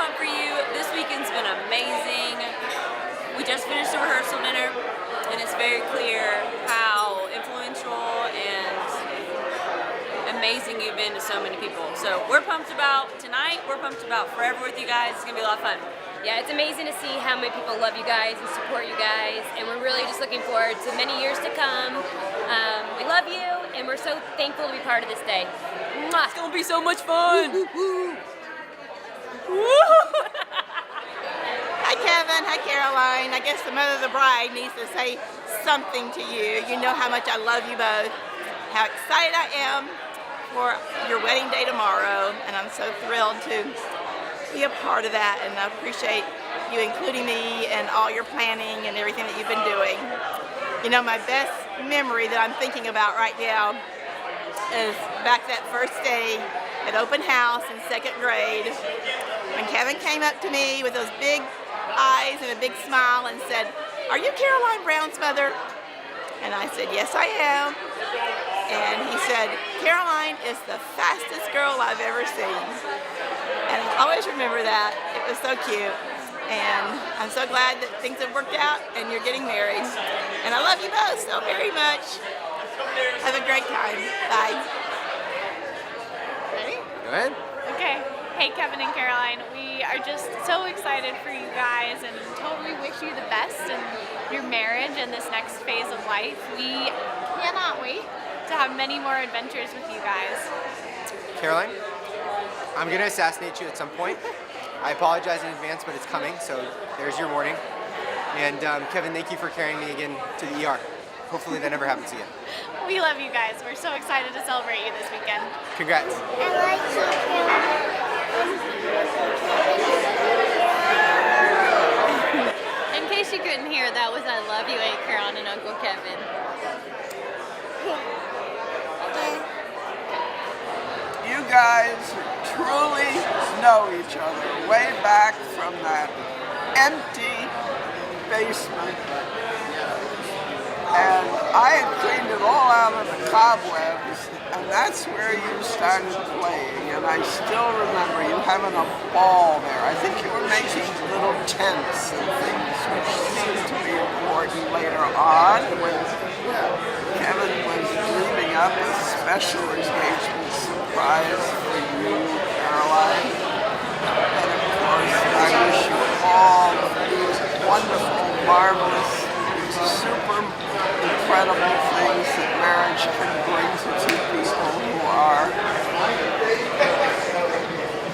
pumped for you. This weekend's been amazing. We just finished the rehearsal dinner, and it's very clear how influential and amazing you've been to so many people. So we're pumped about tonight. We're pumped about forever with you guys. It's gonna be a lot of fun. Yeah, it's amazing to see how many people love you guys and support you guys, and we're really just looking forward to many years to come. We love you, and we're so thankful to be part of this day. Mwah. It's gonna be so much fun. Hi Kevin, hi Caroline. I guess the mother of the bride needs to say something to you. You know how much I love you both, how excited I am for your wedding day tomorrow, and I'm so thrilled to be a part of that, and I appreciate you including me and all your planning and everything that you've been doing. You know, my best memory that I'm thinking about right now is back that first day at open house in 2nd grade when Kevin came up to me with those big eyes and a big smile and said, "Are you Caroline Brown's mother?" And I said, "Yes, I am." And he said, "Caroline is the fastest girl I've ever seen." And I always remember that. It was so cute. And I'm so glad that things have worked out and you're getting married. And I love you both so very much. Have a great time. Bye. Ready? Go ahead. Okay. Hey, Kevin and Caroline. We are just so excited for you guys and totally wish you the best in your marriage and this next phase of life. We cannot wait to have many more adventures with you guys. Caroline, I'm going to assassinate you at some point. I apologize in advance, but it's coming, so there's your warning. And Kevin, thank you for carrying me again to the ER. Hopefully that never happens again. We love you guys. We're so excited to celebrate you this weekend. Congrats. I like you, In case you couldn't hear, that was I Love You, Aunt Caroline and Uncle Kevin. You guys truly know each other way back from that empty basement. And I had cleaned it all out of the cobwebs, and that's where you started playing. And I still remember you having a ball there. I think you were making little tents and things, which seemed to be important later on when Kevin was dreaming up a special engagement surprise for you, Caroline. And of course, I wish you all these wonderful, marvelous, super incredible things that marriage can bring to two people who are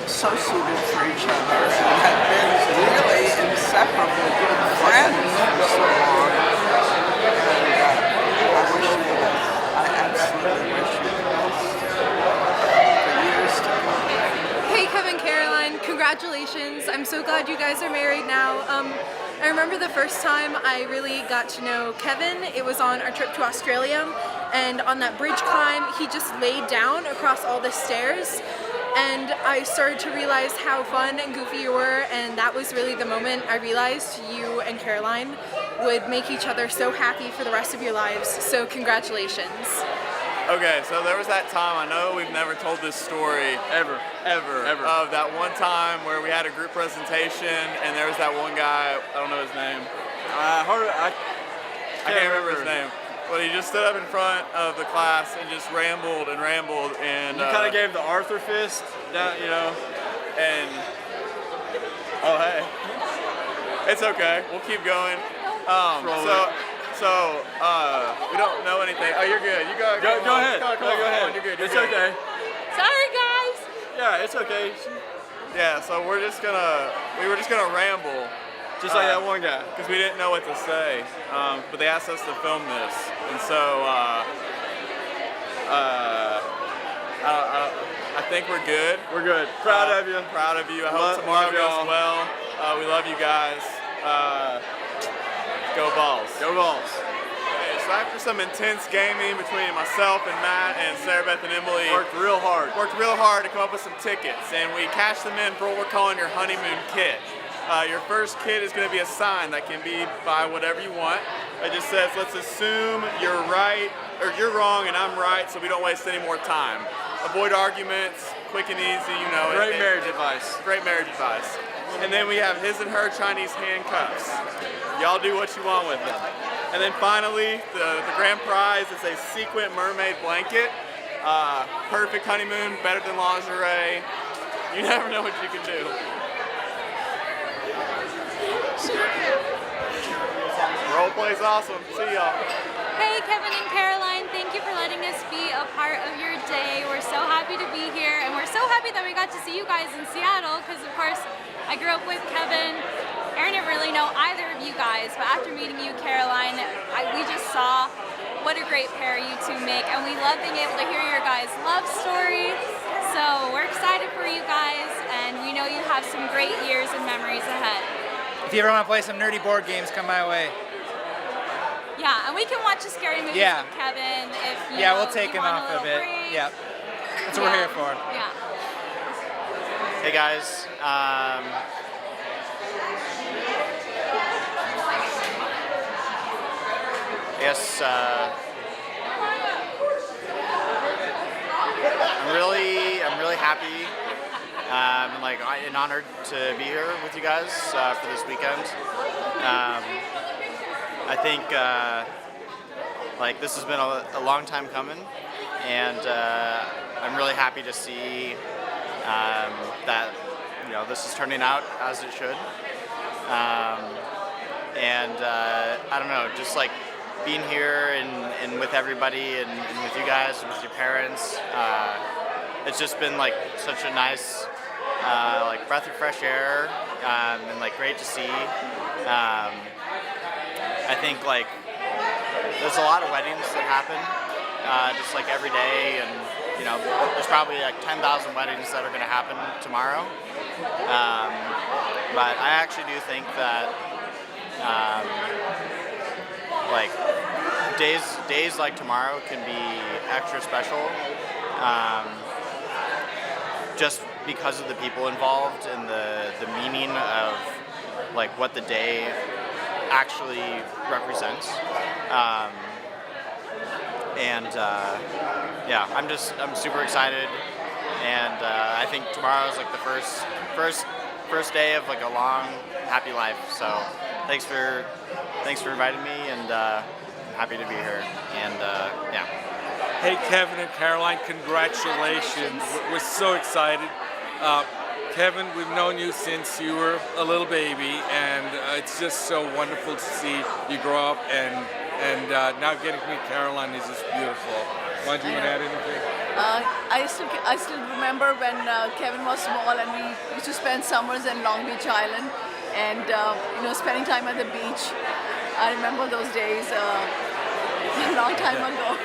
so suited for each other and have been really inseparable good friends for so long. And I wish you the best. I absolutely wish you the best for years to come. Hey Kevin, Caroline, congratulations. I'm so glad you guys are married now. I remember the first time I really got to know Kevin, it was on our trip to Australia, and on that bridge climb, he just laid down across all the stairs, and I started to realize how fun and goofy you were, and that was really the moment I realized you and Caroline would make each other so happy for the rest of your lives, so congratulations. Okay, so there was that time, I know we've never told this story ever, of that one time where we had a group presentation and there was that one guy, I don't know his name. I can't remember his name. But he just stood up in front of the class and just rambled and rambled and you kind of gave the Arthur fist, down, you know. And, oh hey, it's okay, we'll keep going. So, we don't know anything. Oh, you're good. You go ahead. Go ahead. You're good. It's okay. Sorry, guys. Yeah, it's okay. Yeah, so we were just gonna ramble. Just like that one guy. Because we didn't know what to say. But they asked us to film this. And so, I think we're good. We're good. Proud of you. Proud of you. I hope tomorrow goes well. We love you guys. Go Balls. Go Balls. Okay, so after some intense gaming between myself and Matt and Sarah Beth and Emily, Worked real hard to come up with some tickets, and we cashed them in for what we're calling your honeymoon kit. Your first kit is going to be a sign that can be by whatever you want. It just says, let's assume you're right, or you're wrong and I'm right, so we don't waste any more time. Avoid arguments, quick and easy, you know. Great marriage advice. Great marriage advice. And then we have his and her Chinese handcuffs. Y'all do what you want with them. And then finally, the grand prize is a sequin mermaid blanket. Perfect honeymoon, better than lingerie. You never know what you can do. Role play's awesome. See y'all. Hey, Kevin and Caroline, thank you for letting us be a part of your day. We're so happy to be here, and we're so happy that we got to see you guys in Seattle, because of course, I grew up with Kevin. Aaron didn't really know either of you guys, but after meeting you, Caroline, we just saw what a great pair you two make, and we love being able to hear your guys' love story. So we're excited for you guys, and we know you have some great years and memories ahead. If you ever want to play some nerdy board games, come my way. Yeah, and we can watch a scary movie with Kevin if you we'll take him off a of it. break. Yeah, that's what we're here for. Yeah. Hey guys, yes, I'm really happy. And honored to be here with you guys for this weekend. I think this has been a long time coming, and I'm really happy to see that this is turning out as it should. I don't know, just like being here and with everybody and with you guys and with your parents, it's just been like such a nice breath of fresh air, and great to see. I think there's a lot of weddings that happen just every day, and there's probably 10,000 weddings that are going to happen tomorrow. But I actually do think that days like tomorrow can be extra special, just because of the people involved and the meaning of what the day actually represents. I'm super excited, and I think tomorrow is the first day of a long, happy life. So thanks for inviting me, and I'm happy to be here. And yeah. Hey, Kevin and Caroline, congratulations. We're so excited. Kevin, we've known you since you were a little baby, and it's just so wonderful to see you grow up, and now getting to meet Caroline is just beautiful. Why do you want to add anything? I still remember when Kevin was small, and we used to spend summers in Long Beach Island, and spending time at the beach. I remember those days a long time ago.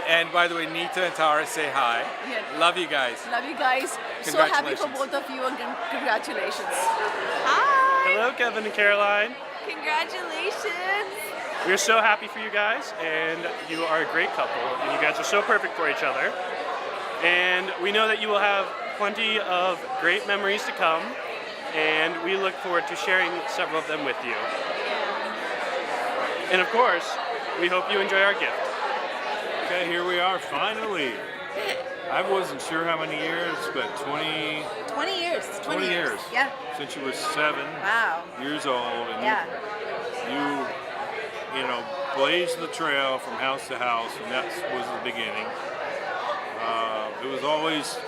and by the way, Nita and Tara, say hi. Yeah. Love you guys. Love you guys. So happy for both of you, and congratulations. Hi. Hello, Kevin and Caroline. Congratulations. We're so happy for you guys, and you are a great couple, and you guys are so perfect for each other. And we know that you will have plenty of great memories to come, and we look forward to sharing several of them with you. And of course, we hope you enjoy our gift. Okay, here we are, finally. I wasn't sure how many years, but 20 years. 20 years. Yeah. Since you were 7 years old, and you blazed the trail from house to house, and that was the beginning. It was always,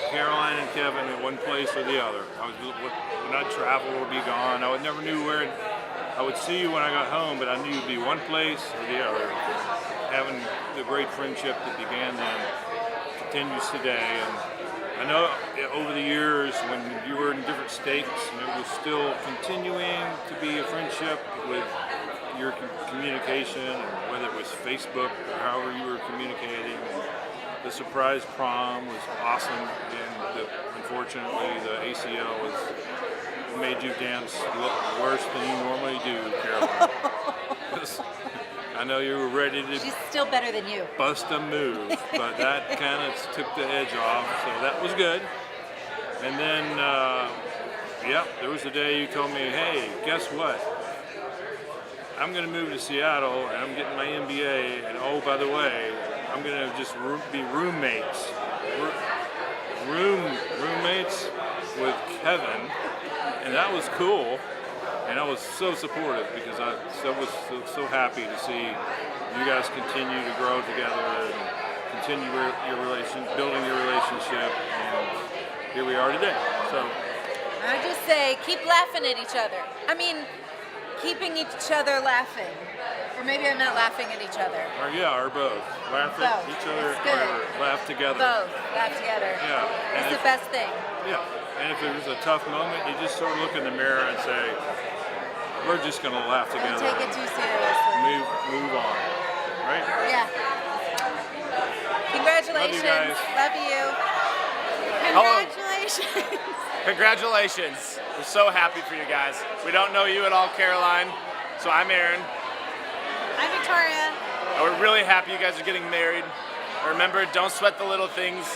Caroline and Kevin in one place or the other. When I'd travel or be gone, I never knew where. I would see you when I got home, but I knew you'd be one place or the other. Having the great friendship that began then continues today, and I know over the years when you were in different states, and it was still continuing to be a friendship with your communication, and whether it was Facebook or however you were communicating. The surprise prom was awesome, and unfortunately the ACL made you dance look worse than you normally do, Caroline. I know you were ready to. She's still better than you. Bust a move, but that kind of took the edge off, so that was good. And then, there was a day you told me, hey, guess what? I'm going to move to Seattle, and I'm getting my MBA, and oh, by the way, I'm going to just be roommates. Roommates with Kevin, and that was cool. And I was so supportive because I was so happy to see you guys continue to grow together and continue building your relationship. And here we are today. So I just say, keep laughing at each other. I mean, keeping each other laughing. Or maybe I'm not laughing at each other. or both. Laugh at each other or laugh together. Both. Laugh together. Yeah. It's the best thing. Yeah. And if there's a tough moment, you just sort of look in the mirror and say, we're just going to laugh together. Don't take it too seriously. Move on. Right? Yeah. Congratulations. Love you guys. Love you. Congratulations. Congratulations. We're so happy for you guys. We don't know you at all, Caroline. So I'm Aaron. I'm Victoria. And we're really happy you guys are getting married. And remember, don't sweat the little things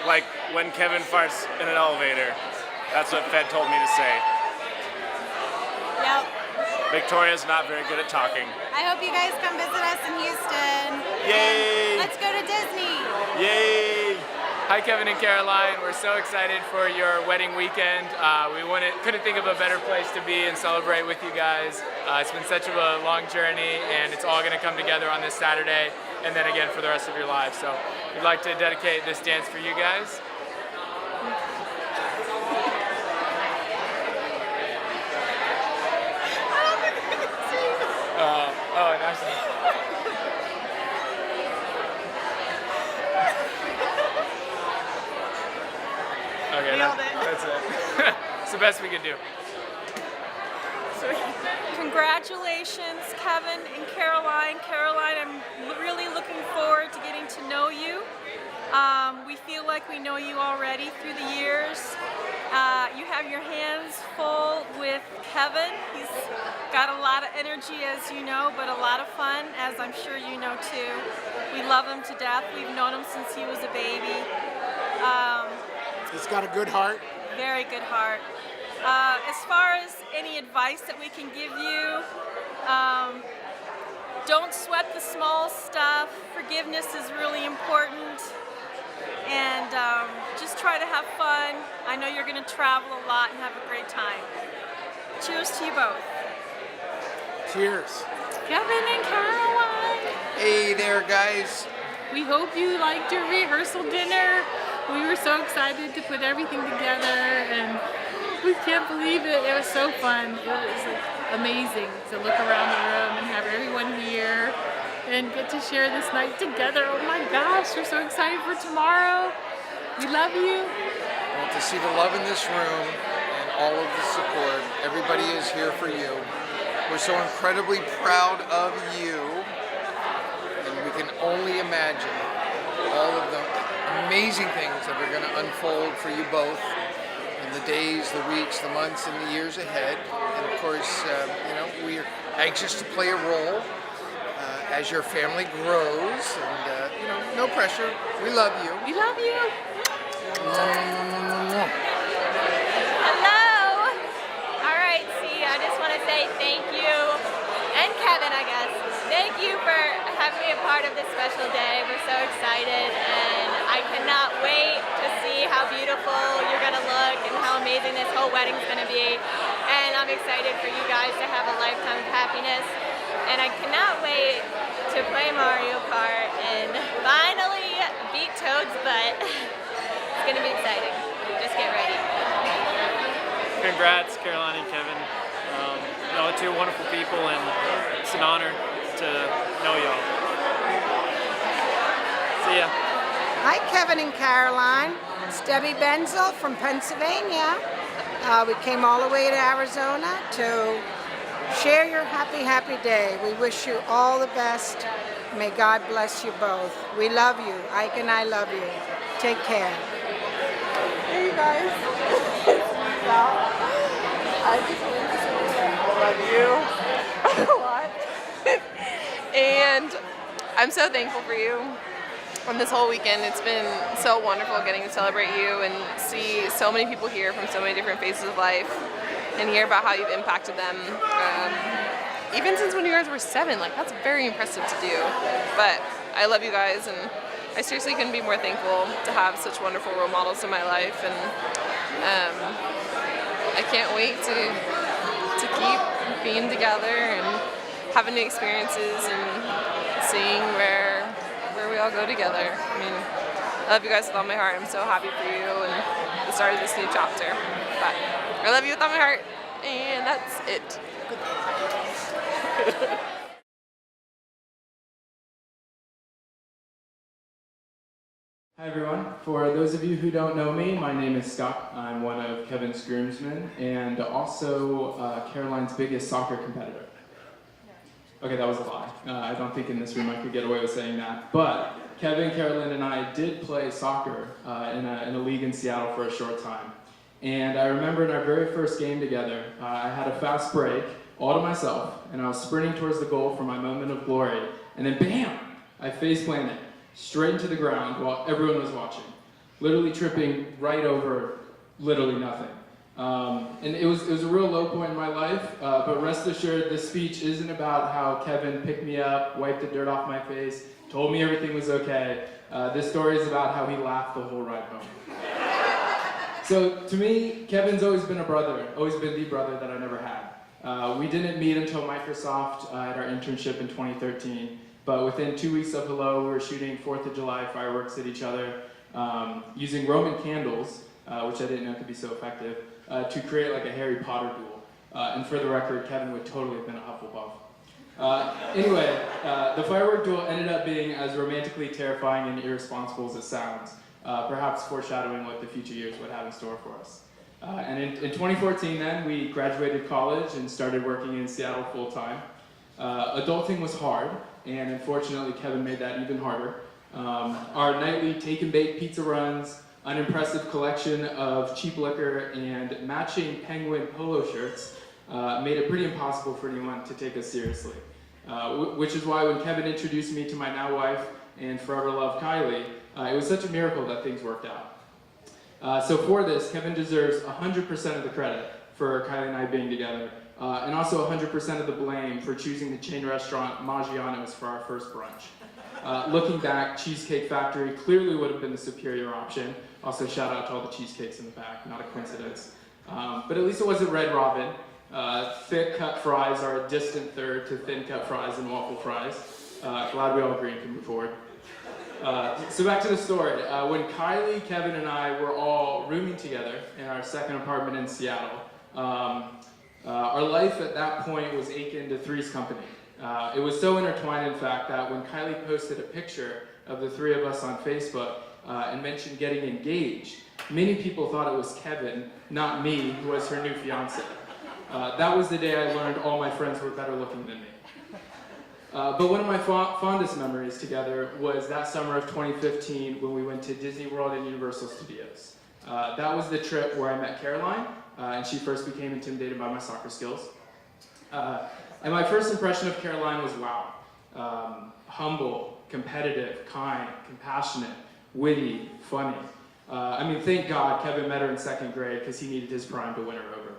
like when Kevin farts in an elevator. That's what Fed told me to say. Yep. Victoria's not very good at talking. I hope you guys come visit us in Houston. Yay! And let's go to Disney. Yay! Hi, Kevin and Caroline. We're so excited for your wedding weekend. We couldn't think of a better place to be and celebrate with you guys. It's been such a long journey, and it's all going to come together on this Saturday, and then again for the rest of your lives. So we'd like to dedicate this dance for you guys. Oh, nice. Okay, that's it. It's the best we can do. Congratulations, Kevin and Caroline. Caroline, I'm really looking forward to getting to know you. We feel like we know you already through the years. You have your hands full with Kevin. He's got a lot of energy, as you know, but a lot of fun, as I'm sure you know too. We love him to death. We've known him since he was a baby. He's got a good heart. Very good heart. As far as any advice that we can give you, don't sweat the small stuff. Forgiveness is really important. And just try to have fun. I know you're going to travel a lot and have a great time. Cheers to you both. Cheers. Kevin and Caroline. Hey there, guys. We hope you liked your rehearsal dinner. We were so excited to put everything together, and we can't believe it. It was so fun. It was amazing to look around the room and have everyone here and get to share this night together. Oh my gosh, we're so excited for tomorrow. We love you. Well, to see the love in this room and all of the support, everybody is here for you. We're so incredibly proud of you, and we can only imagine all of the amazing things that are going to unfold for you both in the days, the weeks, the months, and the years ahead. And of course, we are anxious to play a role as your family grows. And no pressure. We love you. We love you. Hello! All right, I just want to say thank you, and Kevin, I guess. Thank you for having me a part of this special day. We're so excited, and I cannot wait to see how beautiful you're going to look and how amazing this whole wedding's going to be. And I'm excited for you guys to have a lifetime of happiness. And I cannot wait to play Mario Kart and finally beat Toad's butt. It's going to be exciting. Just get ready. Congrats, Caroline and Kevin. Two wonderful people, and it's an honor to know y'all. See ya. Hi, Kevin and Caroline. It's Debbie Benzel from Pennsylvania. We came all the way to Arizona to share your happy day. We wish you all the best. May God bless you both. We love you. Ike and I love you. Take care. Hey, you guys. I just wanted to say I love you a lot. And I'm so thankful for you. On this whole weekend, it's been so wonderful getting to celebrate you and see so many people here from so many different phases of life and hear about how you've impacted them. Even since when you guys were 7, that's very impressive to do. But I love you guys, and I seriously couldn't be more thankful to have such wonderful role models in my life. And I can't wait to keep being together and having new experiences and seeing where we all go together. I mean, I love you guys with all my heart. I'm so happy for you and the start of this new chapter. But I love you with all my heart, and that's it. Hi everyone. For those of you who don't know me, my name is Scott. I'm one of Kevin's groomsmen and also Caroline's biggest soccer competitor. Okay, that was a lie. I don't think in this room I could get away with saying that. But Kevin, Caroline, and I did play soccer in a league in Seattle for a short time. And I remember in our very first game together, I had a fast break all to myself, and I was sprinting towards the goal for my moment of glory, and then BAM! I face planted straight into the ground while everyone was watching, literally tripping right over literally nothing. And it was a real low point in my life, but rest assured this speech isn't about how Kevin picked me up, wiped the dirt off my face, told me everything was okay. This story is about how he laughed the whole ride home. So to me, Kevin's always been a brother, always been the brother that I never had. We didn't meet until Microsoft at our internship in 2013. But within 2 weeks of Hello, we were shooting 4th of July fireworks at each other using Roman candles, which I didn't know could be so effective, to create like a Harry Potter duel. And for the record, Kevin would totally have been a Hufflepuff. Anyway, the firework duel ended up being as romantically terrifying and irresponsible as it sounds, perhaps foreshadowing what the future years would have in store for us. And in 2014 then, we graduated college and started working in Seattle full-time. Adulting was hard, and unfortunately Kevin made that even harder. Our nightly take-and-bake pizza runs, unimpressive collection of cheap liquor, and matching penguin polo shirts made it pretty impossible for anyone to take us seriously. Which is why when Kevin introduced me to my now wife and forever love Kylie, it was such a miracle that things worked out. So for this, Kevin deserves 100% of the credit for Kylie and I being together. And also 100% of the blame for choosing the chain restaurant Maggiano's for our first brunch. Looking back, Cheesecake Factory clearly would have been the superior option. Also shout out to all the cheesecakes in the back, not a coincidence. But at least it wasn't Red Robin. Thick cut fries are a distant third to thin cut fries and waffle fries. Glad we all agree and can move forward. So back to the story. When Kylie, Kevin, and I were all rooming together in our second apartment in Seattle, our life at that point was akin to Three's Company. It was so intertwined, in fact, that when Kylie posted a picture of the three of us on Facebook and mentioned getting engaged, many people thought it was Kevin, not me, who was her new fiance. That was the day I learned all my friends were better looking than me. But one of my fondest memories together was that summer of 2015 when we went to Disney World and Universal Studios. That was the trip where I met Caroline, and she first became intimidated by my soccer skills. And my first impression of Caroline was wow. Humble, competitive, kind, compassionate, witty, funny. I mean, thank God Kevin met her in second grade because he needed his prime to win her over.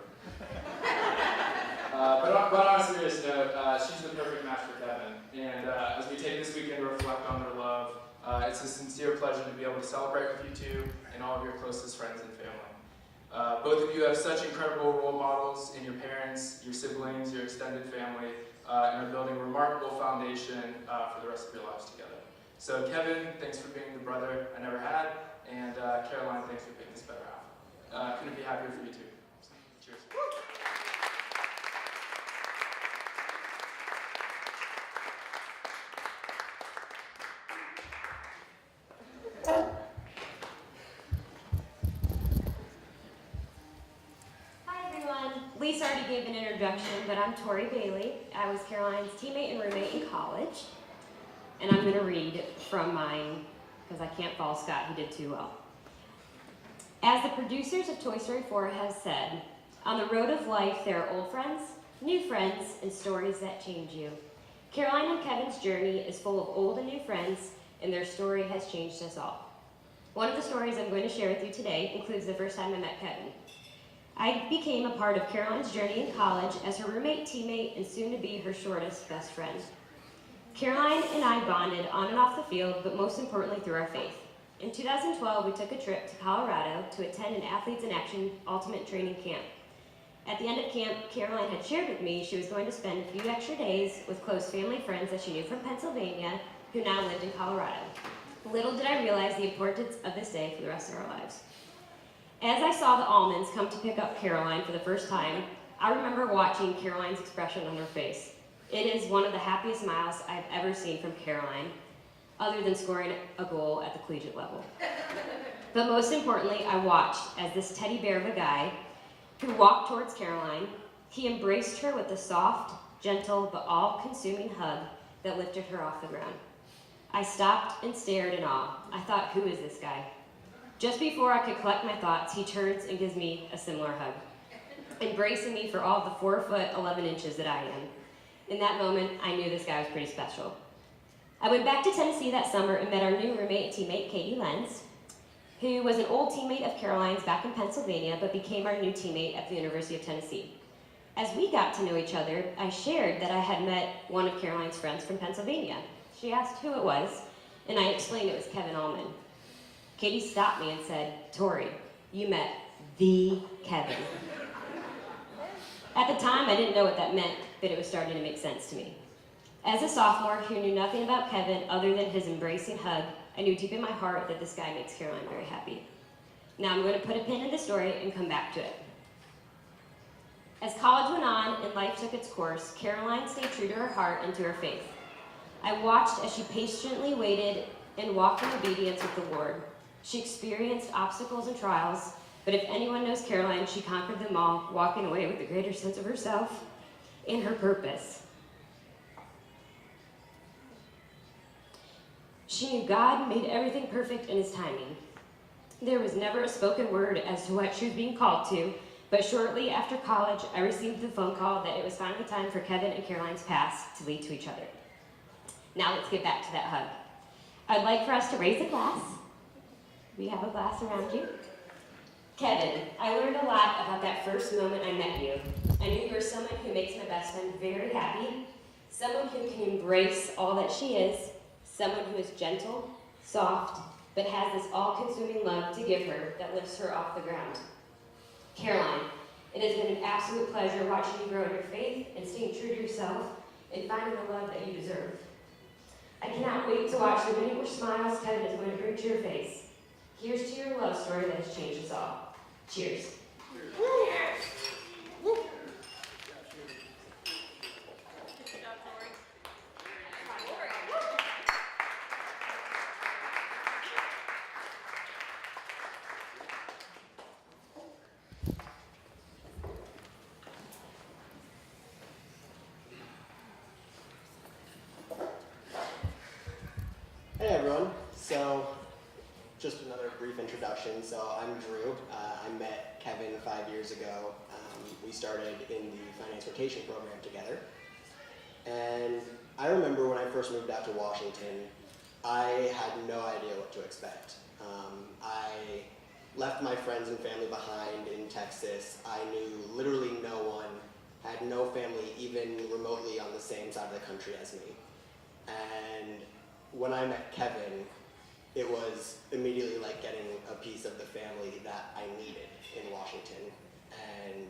But on a serious note, she's the perfect match for Kevin. And as we take this weekend to reflect on their love, it's a sincere pleasure to be able to celebrate with you two and all of your closest friends and family. Both of you have such incredible role models in your parents, your siblings, your extended family, and are building a remarkable foundation for the rest of your lives together. So Kevin, thanks for being the brother I never had, and Caroline, thanks for being this better half. Couldn't be happier for you two. Cheers. Lisa already gave an introduction, but I'm Tori Bailey. I was Caroline's teammate and roommate in college. And I'm going to read from mine, because I can't follow Scott, he did too well. As the producers of Toy Story 4 have said, on the road of life there are old friends, new friends, and stories that change you. Caroline and Kevin's journey is full of old and new friends, and their story has changed us all. One of the stories I'm going to share with you today includes the first time I met Kevin. I became a part of Caroline's journey in college as her roommate, teammate, and soon to be her shortest best friend. Caroline and I bonded on and off the field, but most importantly through our faith. In 2012, we took a trip to Colorado to attend an Athletes in Action Ultimate Training Camp. At the end of camp, Caroline had shared with me she was going to spend a few extra days with close family friends that she knew from Pennsylvania who now lived in Colorado. Little did I realize the importance of this day for the rest of our lives. As I saw the Almonds come to pick up Caroline for the first time, I remember watching Caroline's expression on her face. It is one of the happiest smiles I've ever seen from Caroline, other than scoring a goal at the collegiate level. But most importantly, I watched as this teddy bear of a guy who walked towards Caroline, he embraced her with a soft, gentle, but all-consuming hug that lifted her off the ground. I stopped and stared in awe. I thought, who is this guy? Just before I could collect my thoughts, he turns and gives me a similar hug, embracing me for all the 4 foot 11 inches that I am. In that moment, I knew this guy was pretty special. I went back to Tennessee that summer and met our new roommate and teammate, Katie Lenz, who was an old teammate of Caroline's back in Pennsylvania, but became our new teammate at the University of Tennessee. As we got to know each other, I shared that I had met one of Caroline's friends from Pennsylvania. She asked who it was, and I explained it was Kevin Allman. Katie stopped me and said, "Tori, you met the Kevin." At the time, I didn't know what that meant, but it was starting to make sense to me. As a sophomore who knew nothing about Kevin other than his embracing hug, I knew deep in my heart that this guy makes Caroline very happy. Now I'm going to put a pin in the story and come back to it. As college went on and life took its course, Caroline stayed true to her heart and to her faith. I watched as she patiently waited and walked in obedience with the Lord. She experienced obstacles and trials, but if anyone knows Caroline, she conquered them all, walking away with a greater sense of herself and her purpose. She knew God made everything perfect in His timing. There was never a spoken word as to what she was being called to, but shortly after college, I received the phone call that it was finally time for Kevin and Caroline's paths to lead to each other. Now let's get back to that hug. I'd like for us to raise a glass. We have a glass around you. Kevin, I learned a lot about that first moment I met you. I knew you were someone who makes my best friend very happy, someone who can embrace all that she is, someone who is gentle, soft, but has this all-consuming love to give her that lifts her off the ground. Caroline, it has been an absolute pleasure watching you grow in your faith and staying true to yourself and finding the love that you deserve. I cannot wait to watch the many more smiles Kevin is going to bring to your face. Here's to your love story that has changed us all. Cheers. Hey everyone, so just another brief introduction. So I'm Drew. I met Kevin 5 years ago. We started in the finance rotation program together. And I remember when I first moved out to Washington, I had no idea what to expect. I left my friends and family behind in Texas. I knew literally no one, had no family even remotely on the same side of the country as me. And when I met Kevin, it was immediately like getting a piece of the family that I needed in Washington. And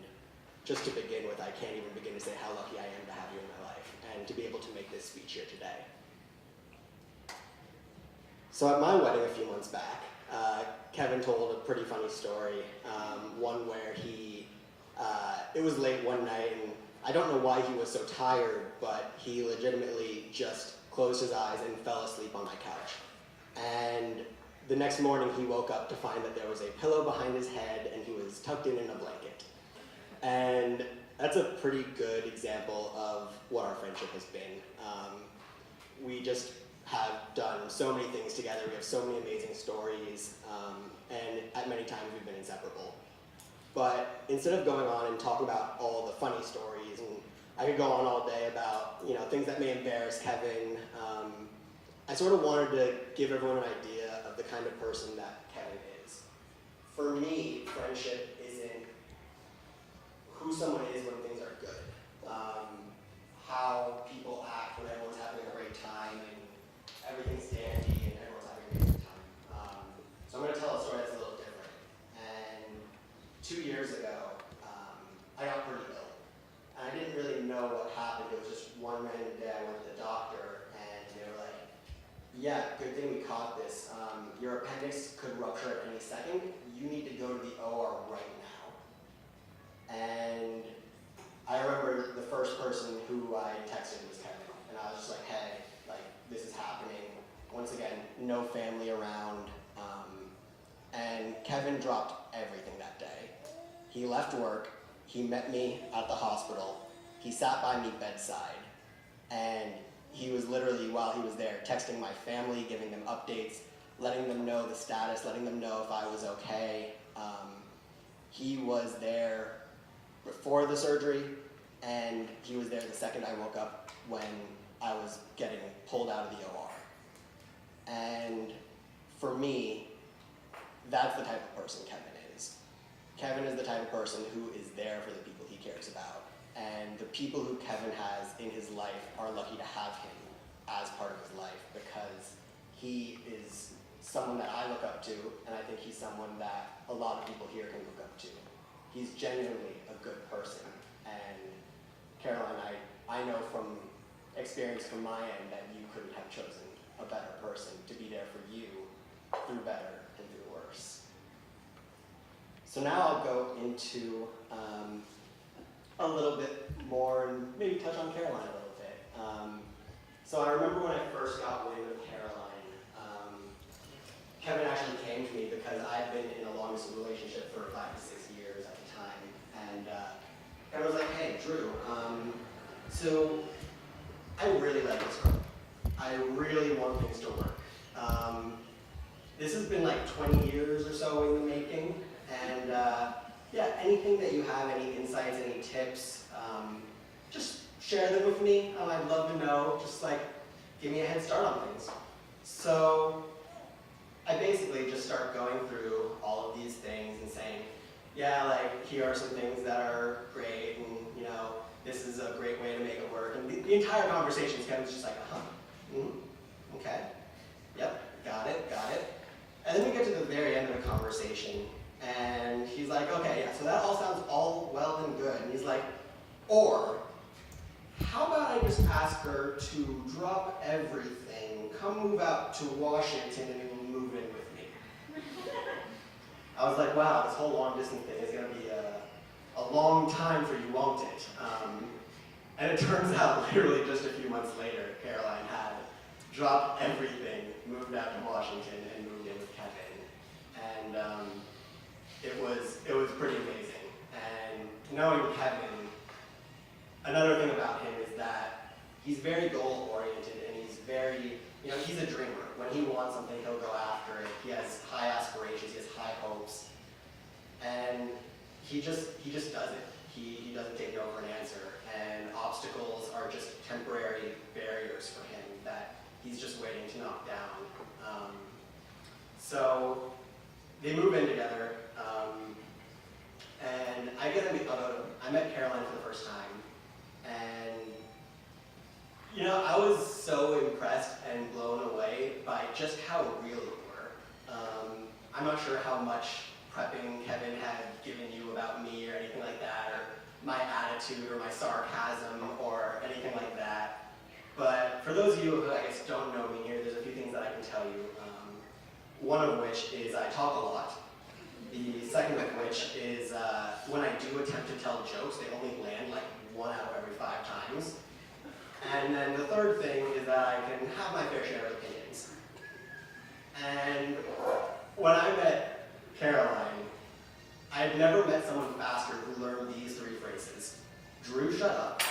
just to begin with, I can't even begin to say how lucky I am to have you in my life and to be able to make this speech here today. So at my wedding a few months back, Kevin told a pretty funny story, one where it was late one night, and I don't know why he was so tired, but he legitimately just closed his eyes and fell asleep on my couch. And the next morning he woke up to find that there was a pillow behind his head and he was tucked in a blanket. And that's a pretty good example of what our friendship has been. We just have done so many things together, we have so many amazing stories, and at many times we've been inseparable. But instead of going on and talking about all the funny stories, and I could go on all day about things that may embarrass Kevin, I sort of wanted to give everyone an idea of the kind of person that Kevin is. For me, friendship isn't who someone is when things are good, how people act when everyone's having a great time and everything's dandy and everyone's having a great time. So I'm going to tell a story that's a little different. And 2 years ago, I got yeah, good thing we caught this. Your appendix could rupture at any second. You need to go to the OR right now. And I remember the first person who I texted was Kevin, and I was just like, hey, like, this is happening. Once again, no family around. And Kevin dropped everything that day. He left work, he met me at the hospital, he sat by me bedside, and he was literally, while he was there, texting my family, giving them updates, letting them know the status, letting them know if I was okay. He was there before the surgery, and he was there the second I woke up when I was getting pulled out of the OR. And for me, that's the type of person Kevin is. Kevin is the type of person who is there for the people he cares about. And the people who Kevin has in his life are lucky to have him as part of his life, because he is someone that I look up to, and I think he's someone that a lot of people here can look up to. He's genuinely a good person. And Caroline, I know from experience from my end that you couldn't have chosen a better person to be there for you through better and through worse. So now I'll go into a little bit more and maybe touch on Caroline a little bit. So I remember when I first got wind of Caroline, Kevin actually came to me because I had been in a long-distance relationship for 5 to 6 years at the time. And Kevin was like, hey, Drew, so I really like this girl. I really want things to work. This has been like 20 years or so in the making, and yeah, anything that you have, any insights, any tips, just share them with me. I'd love to know, just like, give me a head start on things. So I basically just start going through all of these things and saying, yeah, like, here are some things that are great, and you know, this is a great way to make it work. And the entire conversation is kind of just like, okay, yep, got it. And then we get to the very end of the conversation, and he's like, okay, yeah, so that all sounds all well and good. And he's like, or, how about I just ask her to drop everything, come move out to Washington, and move in with me? I was like, wow, this whole long distance thing is going to be a long time for you, won't it? And it turns out, literally just a few months later, Caroline had dropped everything, moved out to Washington, and moved in with Kevin. And it was pretty amazing. And knowing Kevin, another thing about him is that he's very goal-oriented, and he's very, you know, he's a dreamer. When he wants something, he'll go after it. He has high aspirations, he has high hopes. And he just does it. He doesn't take no for an answer. And obstacles are just temporary barriers for him that he's just waiting to knock down. So they move in together, and I met Caroline for the first time, and you know, I was so impressed and blown away by just how real you were. I'm not sure how much prepping Kevin had given you about me or anything like that, or my attitude or my sarcasm or anything like that. But for those of you who I guess don't know me here, there's a few things that I can tell you. One of which is I talk a lot. The second of which is when I do attempt to tell jokes, they only land like 1 out of every 5 times. And then the third thing is that I can have my fair share of opinions. And when I met Caroline, I had never met someone faster who learned these 3 phrases. Drew, shut up.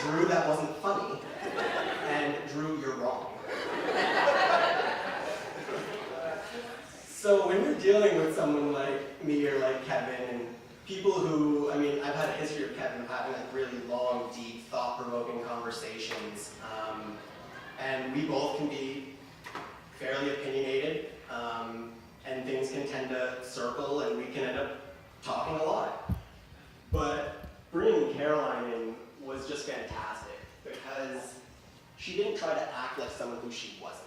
Drew, that wasn't funny. And Drew, you're wrong. So when you're dealing with someone like me or like Kevin, and people who, I mean, I've had a history of Kevin of having like really long, deep, thought-provoking conversations, and we both can be fairly opinionated, and things can tend to circle, and we can end up talking a lot. But bringing Caroline in was just fantastic, because she didn't try to act like someone who she wasn't.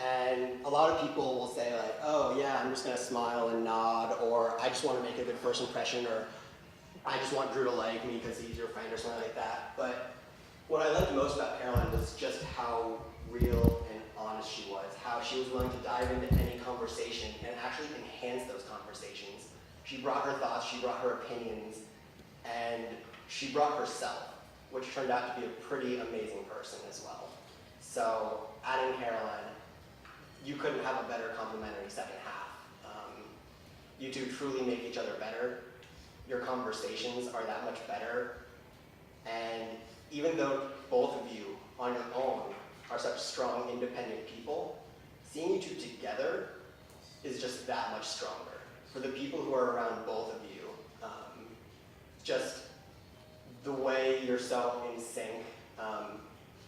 And a lot of people will say like, oh yeah, I'm just gonna smile and nod, or I just want to make a good first impression, or I just want Drew to like me because he's your friend or something like that. But what I liked most about Caroline was just how real and honest she willing to dive into any conversation and actually enhance those conversations. She brought her thoughts, she brought her opinions, and she brought herself, which turned out to be a pretty amazing person as well. So, adding Caroline, you couldn't have a better complimentary second half. You two truly make each other better. Your conversations are that much better. And even though both of you, on your own, are such strong, independent people, seeing you two together is just that much stronger. For the people who are around both of you, just the way you're so in sync,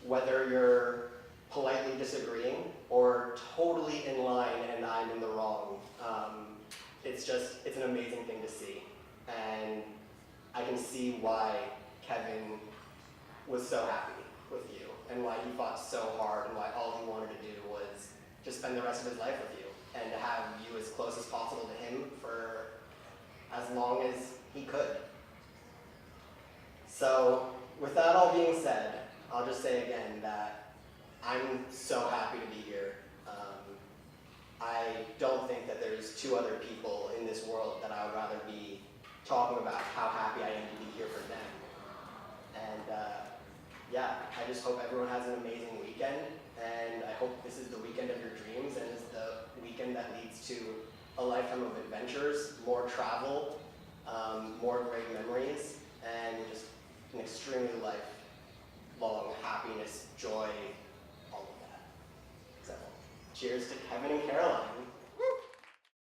whether you're politely disagreeing or totally in line and I'm in the wrong, it's an amazing thing to see. And I can see why Kevin was so happy with you and why he fought so hard and why all he wanted to do was just spend the rest of his life with you and to have you as close as possible to him for as long as he could. So with that all being said, I'll just say again that I'm so happy to be here. I don't think that there's two other people in this world that I would rather be talking about how happy I am to be here for them. And yeah, I just hope everyone has an amazing weekend, and I hope this is the weekend of your dreams and is the weekend that leads to a lifetime of adventures, more travel, more great memories, and just an extremely lifelong happiness, joy, all of that. So, cheers to Kevin and Caroline.